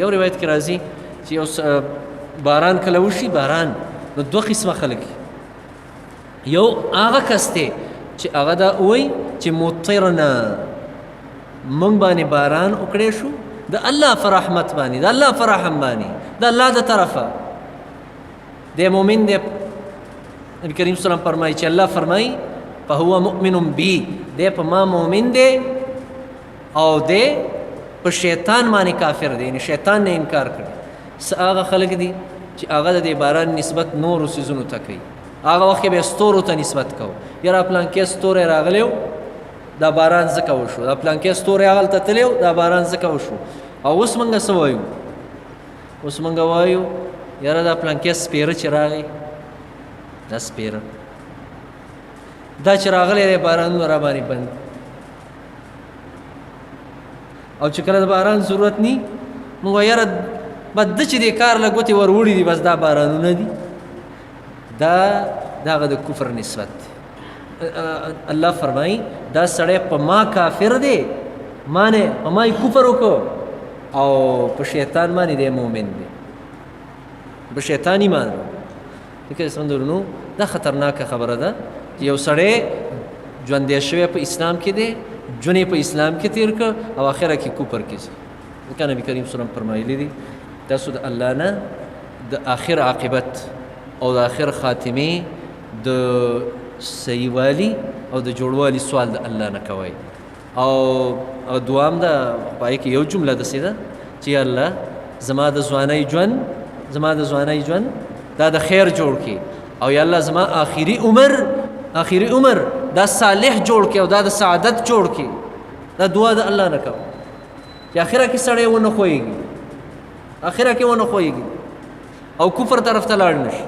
یو روایت کې راځي چې اوس باران کله وشي باران نو دوه قسمه خلک یو هغه کس دی چې هغه دا وایي چې مطرنا موږ باندې باران وکړی شو د الله په رحمت باندې د الله په رحم باندې د الله د طرفه د مؤمن دی نبی کریم صلی الله علیه وسلم فرمایي چې الله فرمایي فهو مؤمن بي دی په ما مؤمن دی او دی په شیطان باندې کافر دی یعنی شیطان نه انکار کړي هغه خلک دي چې هغه د باران نسبت نورو څیزونو ته کوي هغه وخت به ستورو ته نسبت کوو یاره پلان کې ستوری راغلی دا باران ځکه وشو دا پلان کې ستوری هغلته تللی دا باران ځکه وشو او اوس موږ څه وایو اوس موږ وایو یاره دا پلان کې سپیره چې راغی دا سپیره دا چې راغلی دی بارانونه را باندې بند او چې کله د باران ضرورت نی موږ یاره بد چې دې کار له ګوتې ور وړي دي بس دا بارانونه دي دا دغه د کفر نسبت الله فرمایي دا سړی په ما کافر دی ما نه په ما کفر وکړو او په شیطان باندې دی مؤمن دی په شیطان ایمان دغه سندرونو دا خطرناکه خبره ده یو سړی ژوندی شوی په اسلام کې دی ژوند په اسلام کې تیر که او آخره کې کفر کې ځکه نبی کریم صلی الله علیه وسلم فرمایلی دي تاسو د الله نه د آخر عاقبت او د آخر خاتمې د صحیحوالي او د جوړوالي سوال د الله نه کوئ او دوام ده پای کې یو جمله داسې ده چې الله زما د ځوانۍ ژوند دا د خیر جوړ کړي او یا الله زما آخري عمر دا صالح جوړ کړي او دا د سعادت جوړ کړي دا دعا د الله نه کوه چې آخره کې سړی ونه خویږي او کفر طرف ته لاړ نشي